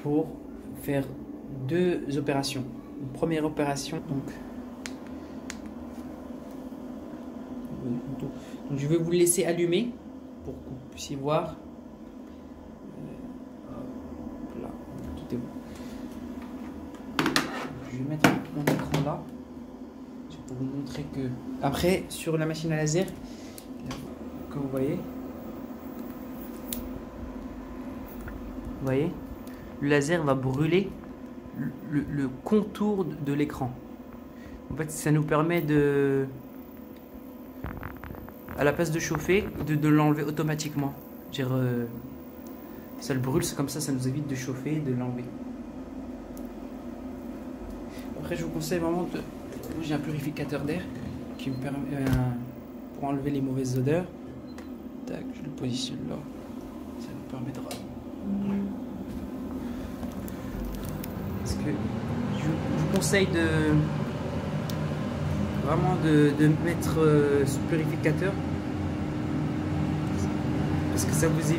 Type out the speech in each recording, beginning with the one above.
pour faire deux opérations. Une première opération, donc je vais vous laisser allumer pour que vous puissiez voir. Là, tout est bon. Je vais mettre mon écran là pour vous montrer que après sur la machine à laser, comme vous voyez, le laser va brûler le contour de l'écran. En fait, ça nous permet de, à la place de chauffer, de l'enlever automatiquement. Dire, ça le brûle, c'est comme ça nous évite de chauffer et de l'enlever. Après, je vous conseille vraiment de... J'ai un purificateur d'air qui me permet pour enlever les mauvaises odeurs. Tac, je le positionne là. Ça nous permettra. Parce que je vous conseille vraiment de mettre ce purificateur, parce que ça vous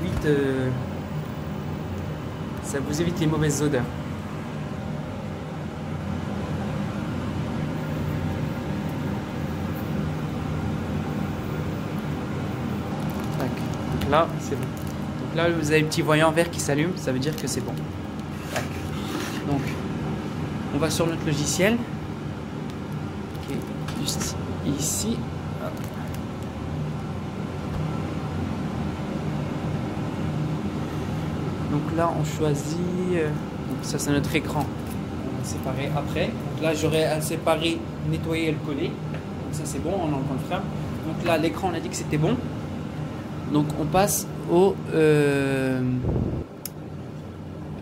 évite les mauvaises odeurs. Tac. Donc là c'est bon. Donc là vous avez le petit voyant vert qui s'allume, ça veut dire que c'est bon. Tac. Donc on va sur notre logiciel, qui est juste ici. Hop. Donc là on choisit, donc ça c'est notre écran, on va séparer après. Donc là j'aurai à séparer, nettoyer et le coller. Donc ça c'est bon, on enlève le frame. Donc là l'écran on a dit que c'était bon. Donc on passe au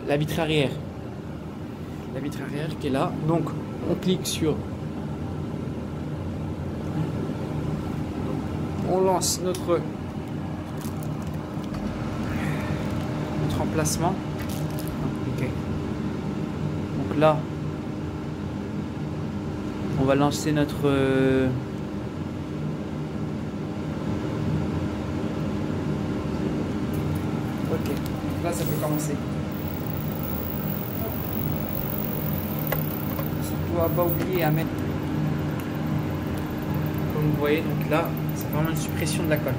la vitre arrière. La vitre arrière qui est là. Donc on clique sur, on lance notre emplacement. Okay. Donc là on va lancer notre ok, donc là ça peut commencer. Surtout à pas oublier à mettre, comme vous voyez, donc là c'est vraiment une suppression de la colle.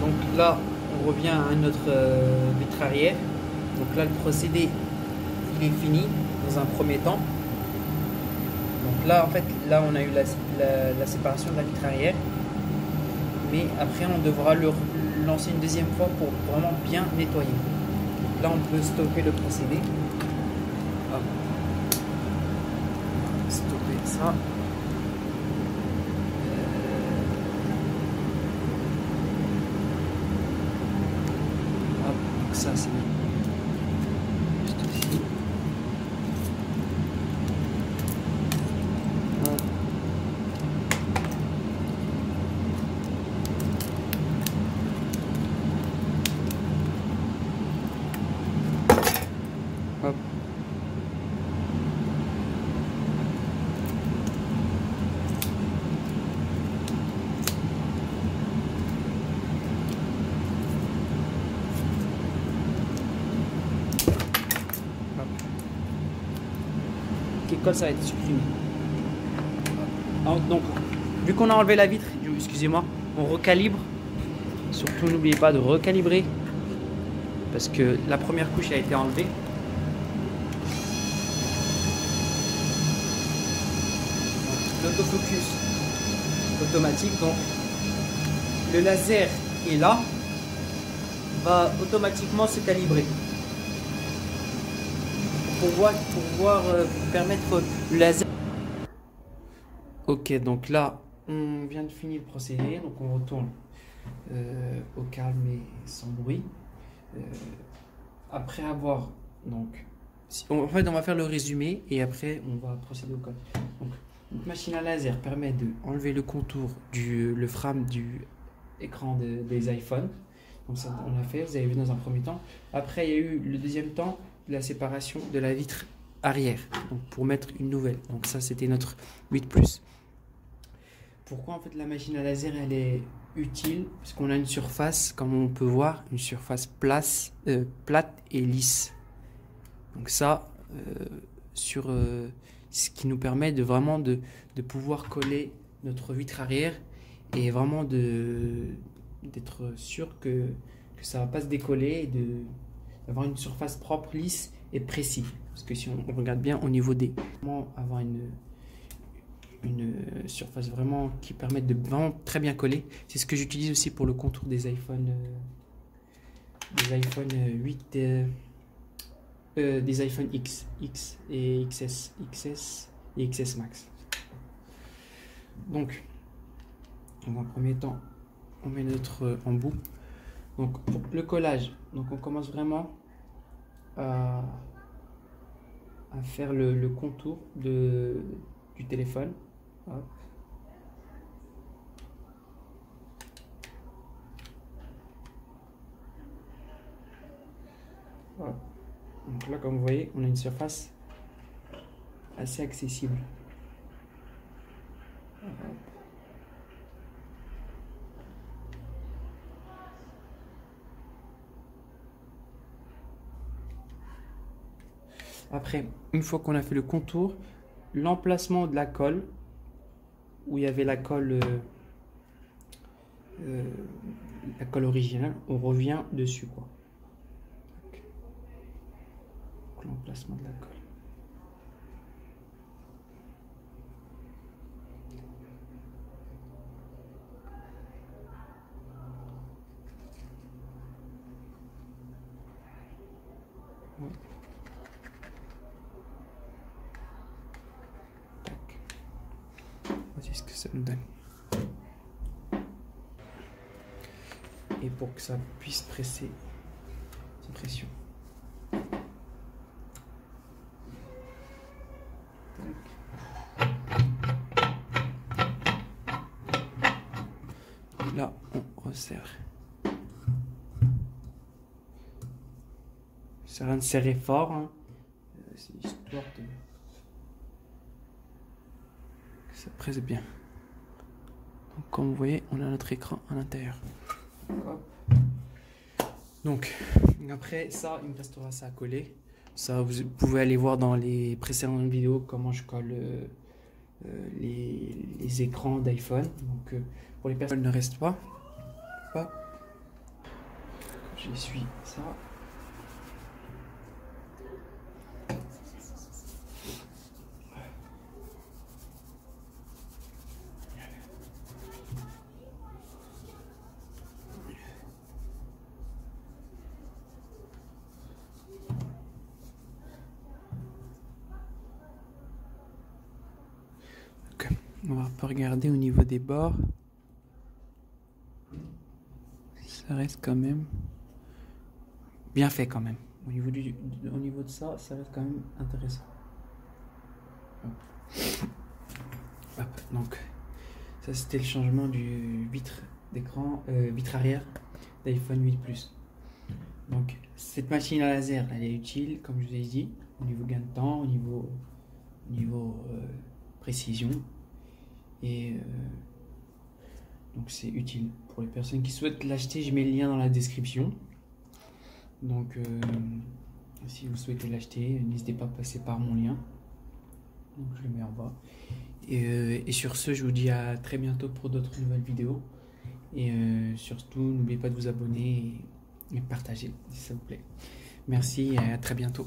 Donc là on revient à notre vitre arrière. Donc là le procédé il est fini dans un premier temps. Donc là en fait là on a eu la séparation de la vitre arrière, mais après on devra le lancer une deuxième fois pour vraiment bien nettoyer. Donc là on peut stopper le procédé. Hop. Stopper ça. Hop, donc ça c'est juste ici. Hop. Colle, ça va être supprimé. Donc, vu qu'on a enlevé la vitre, excusez-moi, on recalibre. Surtout, n'oubliez pas de recalibrer, parce que la première couche a été enlevée. L'autofocus automatique, donc le laser est là, va automatiquement se calibrer. Pour permettre le laser. Ok, donc là on vient de finir le procédé, donc on retourne au calme et sans bruit. Après avoir donc en fait on va faire le résumé et après on va procéder au code. Donc une machine à laser permet de enlever le contour le frame du écran des iPhones. Donc ça, on l'a fait, vous avez vu dans un premier temps. Après, il y a eu le deuxième temps, de la séparation de la vitre arrière, donc pour mettre une nouvelle. Donc ça, c'était notre 8+. Pourquoi en fait la machine à laser elle est utile? Parce qu'on a une surface, comme on peut voir, une surface plate et lisse. Donc ça, ce qui nous permet de vraiment de pouvoir coller notre vitre arrière et vraiment d'être sûr que ça ne va pas se décoller et d'avoir une surface propre, lisse et précise. Parce que si on regarde bien au niveau des... Avoir une surface vraiment qui permette de vraiment très bien coller. C'est ce que j'utilise aussi pour le contour des iPhone 8, des iPhone X et XS et XS Max. Donc, dans un premier temps, on met notre embout. Donc, pour le collage, donc on commence vraiment à faire le contour du téléphone. Hop. Voilà. Donc là, comme vous voyez, on a une surface assez accessible. Hop. Après, une fois qu'on a fait le contour, l'emplacement de la colle, où il y avait la colle originale, on revient dessus, quoi. L'emplacement de la colle. Ouais. Voici ce que ça nous donne. Et pour que ça puisse presser, sans pression. Là, on resserre. Ça rien de serrer fort, hein. C'est histoire que ça presse bien. Donc, comme vous voyez, on a notre écran à l'intérieur. Donc, après ça, il me restera ça à coller. Ça, vous pouvez aller voir dans les précédentes vidéos comment je colle les écrans d'iPhone. Donc, pour les personnes qui ne restent pas, j'essuie ça. On va regarder au niveau des bords. Ça reste quand même bien fait quand même. Au niveau de ça, ça reste quand même intéressant. Hop. Donc ça c'était le changement du vitre d'écran, vitre arrière d'iPhone 8+. Donc cette machine à laser, elle est utile comme je vous ai dit, au niveau gain de temps, au niveau précision. Et donc c'est utile pour les personnes qui souhaitent l'acheter. Je mets le lien dans la description. Donc si vous souhaitez l'acheter, n'hésitez pas à passer par mon lien. Donc je le mets en bas. Et sur ce, je vous dis à très bientôt pour d'autres nouvelles vidéos. Et surtout, n'oubliez pas de vous abonner et partager si ça vous plaît. Merci et à très bientôt.